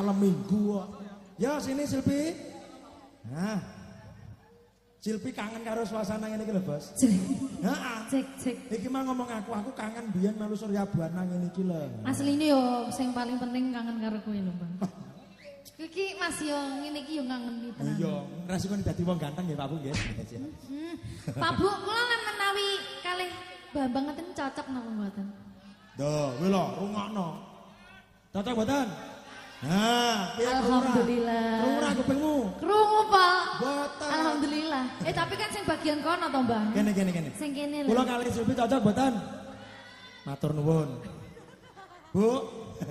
malam minggu. Ya sini Silpi. Nah. Silpi kangen karo suasana ngene iki lho, Bos. Heeh. Cek. Iki mah ngomong aku kangen biyen melu Surya Buana ngene iki lho. Asline yo sing paling penting kangen karo kowe lho, Bang. Iki Mas yo ngene iki yo ngangeni tenan. Iya, resiko dadi wong ganteng nggih Pak Bu nggih. Pak Bu, kula lan menawi kalih Bambang ngeten cocok napa mboten? Duh, kowe lho rungokno. Cocok mboten? Nah, alhamdulillah. Krungu ra kupingmu. Krungu, Pak. Mboten. Alhamdulillah. Tapi kan sing bagian kono to, Mbah. Kene. Sing kene lho. Kula kalih Silvi cocok mboten? Matur nuwun. Bu.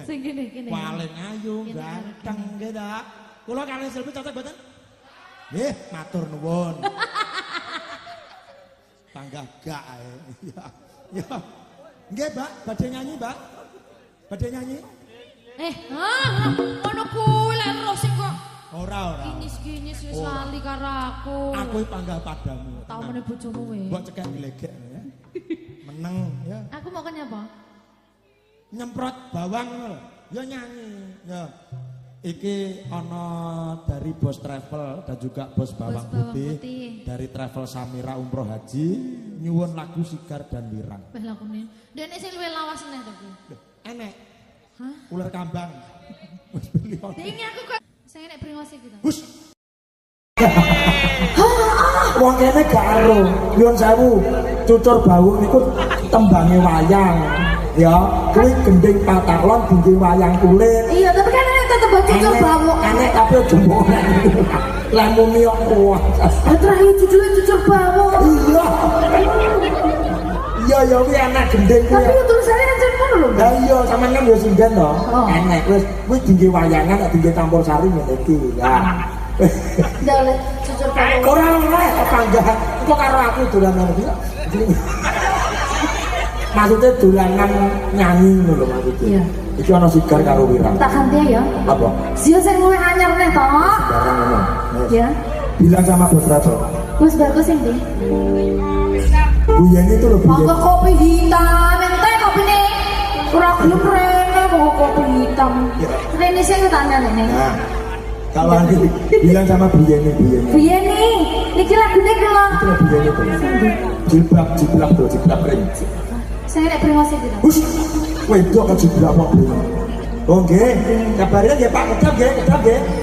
Sing kene. Paling ayu, ganteng nggih ta. Kula kalih Silvi cocok mboten? Nggih, matur nuwun. Panggah gak ae. Ya. Nggih, Mbak, badhe nyanyi, Mbak. Badhe nyanyi? Ngono kuwi lek terus sing kok. Ora. Ginis wis lali karo aku. Aku panggah padamu. Tau meneh bojomu wae. Mbok cekek glegek ya. Meneng ya. Aku mau nyapa? Nyemprot bawang ngono lho. Ya nyanyi. Ya. Iki ana dari Bos Travel dan juga Bos Bawang Putih dari Travel Samira Umroh Haji nyuwun lagu Sigar dan Wirang. Wah lakune. Dene sing luwih lawas neh to kuwi. Enek. Hah? Ular kambang. Wis beli. Ini aku kok sing enek bringose gitu. Hus. Wong kene gak ero. Nyuwun sewu. Cucur bawung niku tembange wayang. Ya, kuwi gending pataklon gending wayang kulit. Iya, tapi kan enek tetep cucur bawung. Enek tapi aja mbok. Lamune kok kuat. Terakhir cucur bawung. Iya. Iya kuwi enak gending kuwi. Tapi tulisannya kan ngono lho. Lah iya sampean kan yo sinden to. Enek wis kuwi dingge wayangan nek dingge campur sari ngene iki. Lah. Ndale cucur bawung. Ora apa enggak. Kok karo aku dolanan iki. Maksudnya dolanan nyanyi ngono lho maksudnya. Iya. Iki ana Sigar karo Wirang. Tak ganti ya. Apa? Sio sing luwih anyar neh to. Barang ngono. Ya. Bilang sama Bos Rato. Bos bagus sing ndi? Bu Yeni itu loh Bu Yeni. Mangga kopi hitam, ente kopine ora gelem rene kok kopi hitam. Rene sing tanya nek. Nah. Kalau nanti bilang sama Bu Yeni. Bu Yeni, niki lagune kula. Itu loh Bu Yeni tuh. Jiblak ring. Saya nek brengose gitu. Hus. Wedok kan jiblak kok. Oh nggih, kabarnya nggih Pak, kedap nggih.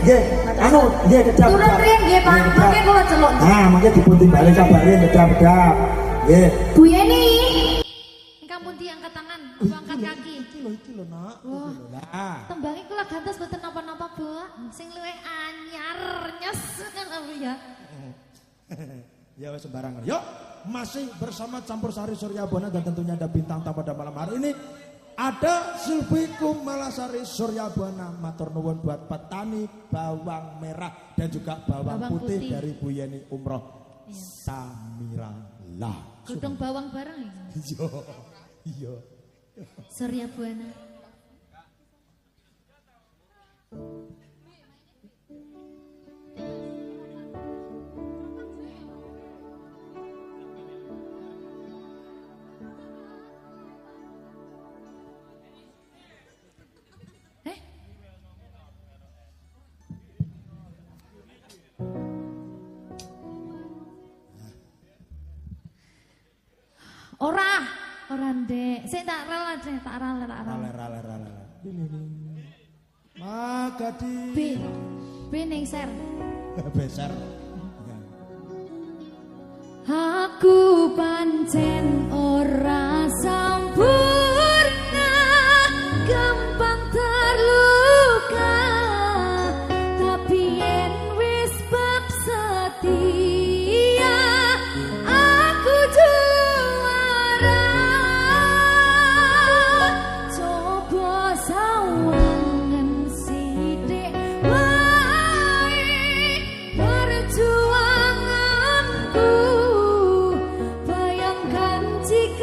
Nggih. Anu, nggih kedap. Turun ring nggih Pak, mangke kula celuk. Nah, mangke dipun timbali kabare kedap. Nggih. Bu Yeni. Engkang pundi angkat tangan, apa angkat kaki? Iki lho, Nak. Lah. Tembange kula gantos mboten napa-napa, Bu. Sing luwih anyar nyes ngono ya. Ya wes sembarangan. Yuk, masih bersama Campur Sari Surya Buana dan tentunya ada bintang tamu pada malam hari ini. Ada Silvi Kumalasari Surya Buana. Matur nuwun buat petani bawang merah dan juga bawang putih dari Bu Yeni Umroh Samira lah. Godhong bawang bareng ya. Iya. Surya Buana. Ora ndek. Sik tak rel. Magadi. B ning ser. Beser. Aku pancen ora sampurna, gampang terluka, tapi yen wis bab setia aku juara. Coba sawangen sithik wae perjuanganku, bayangkan jika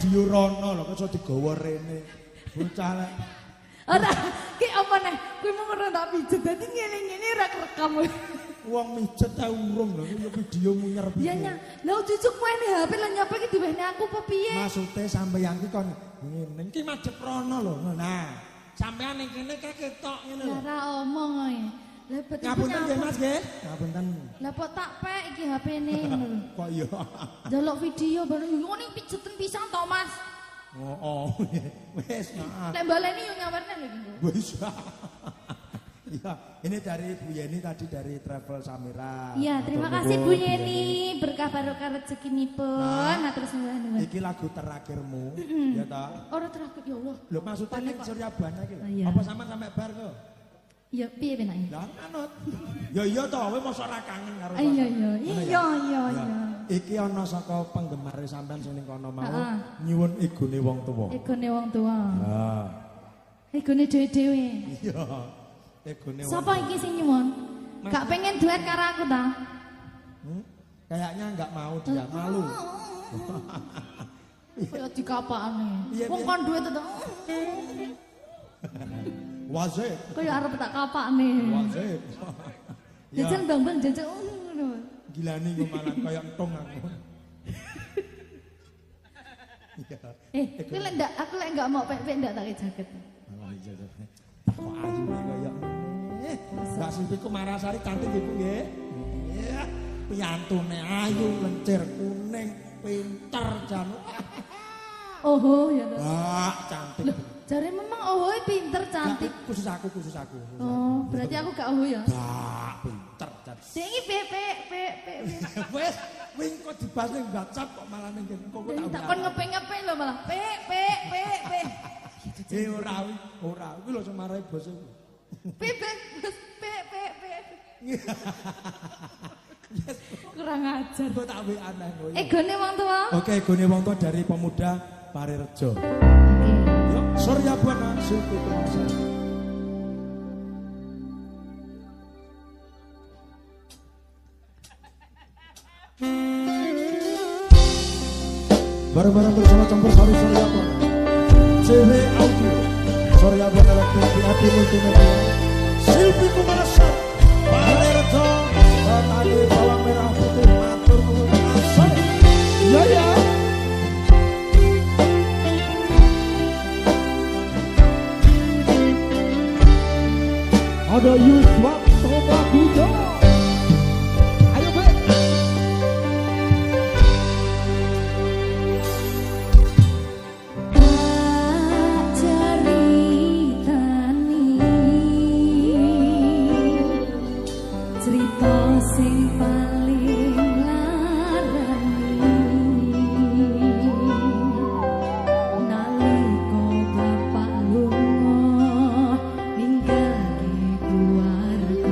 video rono lho kok iso digawa rene. Bocah lek. Ora, ki apa neh? Kuwi mung ora tak pijet. Dadi ngene-ngene ora kerekam. Wong mijet ta urung lho ya video munyer piye. Iya nya. Lah cucuk wene HP lan nyapa iki diwehne aku apa piye? Maksude sampeyan ki kon ngene iki madhep rono lho. Nah, sampeyan ning kene kae ketok ngene lho. Ora omong ae. Lah betul. Ngapunten nggih Mas nggih. Ngapunten. Lah kok tak pek iki HP-ne ngono lho. Kok iya. Delok video baru ngene pijeten pisan to Mas. Oh. Wis, maaf. Lek baleni yo nyawarne lho iki. Wis. Ya, ini dari Bu Yeni tadi dari Travel Samira. Iya, terima kasih Bu Yeni. Berkah barokah rezekinipun. Matur nuwun. Iki lagu terakhirmu, ya ta? Ora terakhir ya Allah. Lho maksudnya ning Surya Bana iki lho. Iya. Apa sampean sampe bar kok? Ya piye penake? Lah manut. Ya iya to, kowe mosok ora kangen karo Iya. Iki ana saka penggemar sampean sing ning kono mau Heeh. nyuwun egone wong tuwa. Egone wong tua. Ha. Egone dhewe-dhewe. Iya. Egone wong. Sapa iki sing nyuwun? Gak pengen duet karo aku ta? Kayaknya enggak mau dia, malu. Kaya dikapakane. Iya, Wong iya. kon duet to. Wazib. Kaya arep tak kapakne. Wazib. Ya, Jajan bang jajan ngono. gilani gue malah kayak entong aku. Iya. Kowe lek ndak aku lek enggak mau pek-pek ndak tak jaket. Oh iya. Kok ayu kayak Mbak Silviku Marasari cantik ibu nggih. Iya. Piantune ayu, lencir kuning, pinter jan. Oh ya to. Wah, cantik. Jare memang oh pinter cantik. Khusus aku. Oh, berarti aku gak oh ya. Wah, pinter jan. Sing iki pek. Wes, wing kok dibahas ning WhatsApp kok malah ning kok Tak kon ngepe lho malah. Pek. Ora. Kuwi lho sing marahi bos iku. Pek. Kurang ajar. Kok tak WA nang kowe. Egone wong tua. Oke, egone wong tua dari pemuda Parirejo. Oke. Yuk, Surya Bana Silvi Kumasa. Bareng-bareng bersama campur sari Surya Bana. CV Audio Surya Bana TV Multimedia Silvi Kumasa Parirejo Petani bawang merah putih matur nuwun asal. Ya. Ada Yusuf Toba Bujo. Ayo Bek. Cerita sing paling larani nalika bapak lunga ninggalke keluarga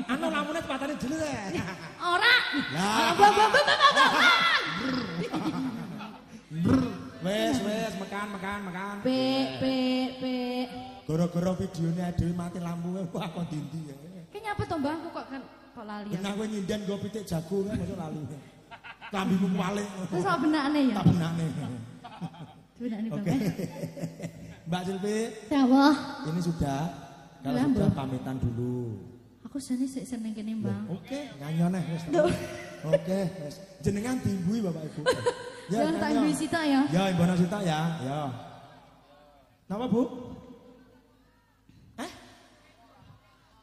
Anu lamune cepatane jelek. Ora. Lah. Wes, mekan. Pe. Gara-gara videone dhewe mati lampunya, wah kok ndi ya. Ki nyapa to Mbah kok lali. Benak kowe nyinden nggo pitik jago kan mosok lali. Klambimu kualik. Terus sak benakne ya. Tak benakne. Benakne Oke. Mbak Silvi. Dawuh. Ini sudah. Kalau sudah pamitan dulu. Aku jane sik seneng kene, Mbang. Oke, nyanyi wis. Oke, wis. Jenengan dimbui Bapak Ibu. Ya, tak imbui Sita ya. Ya, Ibu Sita ya. Ya. Napa, Bu?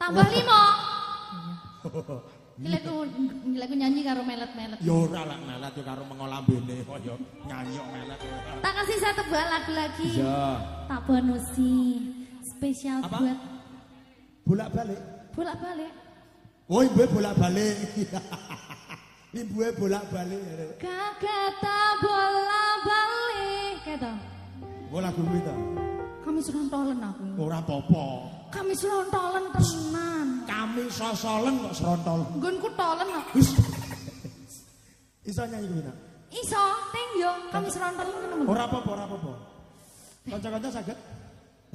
Tambah 5. Gila ku nyanyi karo melet-melet. Ya ora lah melet yo karo mengolambene kok yo nyanyi kok melet. Tak kasih satu buah lagu lagi. Iya. Tak bonusi spesial apa? Buat bolak-balik. Bolak-balik. Oh, ibu bolak-balik. Ibu bolak-balik. Kakata bolak-balik. Kata. Oh, lagu kuwi to. Kami serontolen aku. Ora apa-apa. Kami serontolen tenan. Kami sosolen kok serontolen. Nggonku tolen kok. Iso nyanyi kuwi nak? Iso, ting yo. Kami serontolen ngono. Ora apa-apa. Kanca-kanca saged?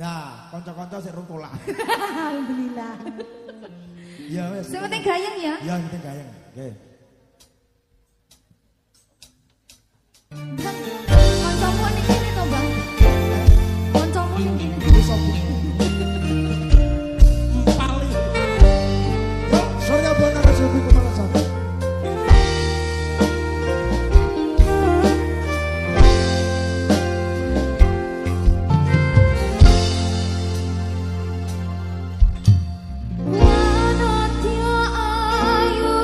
Nah, kanca-kanca sik rungkolan. Alhamdulillah. Ya wis. Sing penting gayeng ya. Ya, penting gayeng. Oke. Kancamu ning kene to, Bang. Kancamu ning kene. Iso Bu. Empali. Yo, Surya Bona Silvi Kumalasari. Ayu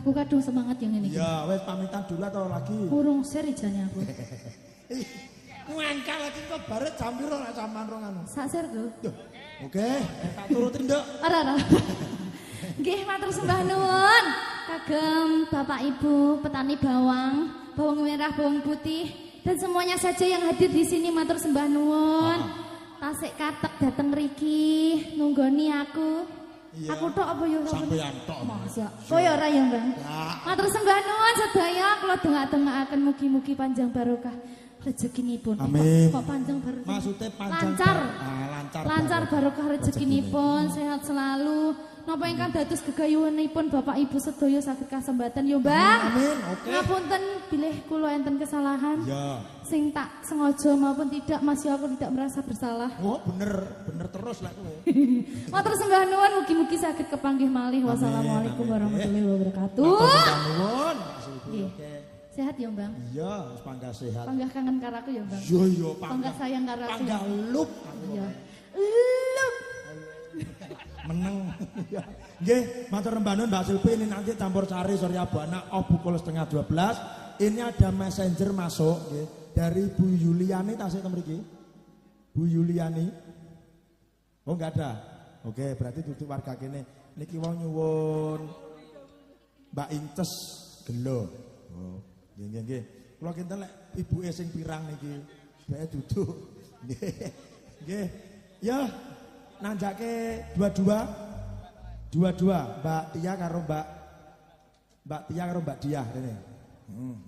Aku kadung semangat yang ini. Ya, wes pamitan dulu atau lagi? Urung seri jane aku. Ngangkal lagi kok baret jam piro nek sampean rong anu. Sak ser tuh. Oke, tak turutin, Nduk. Ora. Nggih, matur sembah nuwun. Kagem Bapak Ibu petani bawang, bawang merah, bawang putih dan semuanya saja yang hadir di sini matur sembah nuwun. Tasik katek dateng mriki nunggoni aku. Iya. Aku tok apa ya sampeyan tok. Masa. Kaya ora ya, Bang. Matur sembah nuwun sedaya kula dongak-dongakaken mugi-mugi panjang barokah rezekinipun. Amin. Kok panjang barokah? Maksudnya panjang lancar. Lancar. Lancar barokah rezekinipun, sehat selalu. Napa ingkang dados gegayuhanipun Bapak Ibu sedaya saged kasembatan yo, Bang. Amin. Oke. Ngapunten bilih kula enten kesalahan. Ya. Sing tak sengaja maupun tidak masih aku tidak merasa bersalah. Oh, bener terus lah kowe. Matur sembah nuwun mugi-mugi saged kepanggih malih. Wassalamualaikum warahmatullahi wabarakatuh. Matur sembah nuwun. Oke. Sehat ya, Bang? Iya, wis panggah sehat. Panggah kangen karo aku ya, Bang? Iya, panggah sayang karo aku. Panggah lup. Iya. Lup. Meneng. Nggih, matur rembanun Mbak Silvi ini nanti campur sari Surya Buana pukul 11:30. Ini ada messenger masuk nggih dari Bu Yuliani tasik mriki. Bu Yuliani. Oh, enggak ada. Oke, berarti tutup warga kene. Niki wong nyuwun Mbak Inces gelo. Oh, nggih. Kula kinten lek ibuke sing pirang niki. Bae duduk. Nggih. Ya, nanjake dua-dua Mbak Tia karo Mbak Tia karo Mbak Diah rene.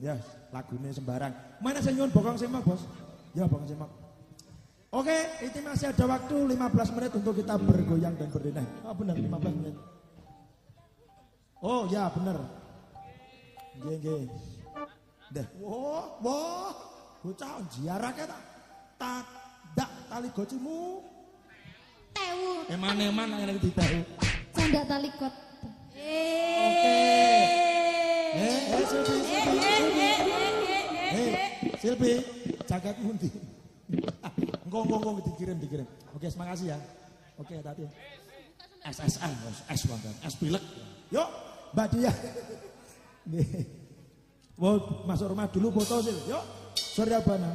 Ya, lagune sembarang. Mana sing nyuwun bokong semak, Bos? Ya, bokong semak. Oke, ini masih ada waktu 15 menit untuk kita bergoyang dan berdendang. Oh, benar 15 menit. Oh, ya, benar. Nggih. Deh. Wah. Bocah jiarake tak dak tali gocimu. Tewu. Eman-eman nang ngene ditewu. Candak tali kot. Oke. Silvi, jagat mundi. Engko dikirim. Oke, terima kasih ya. Oke, tadi. S banget. S pilek. Yuk, Mbak Dia. Nih. Wow, masuk rumah dulu foto sih. Yuk, Surya Buana.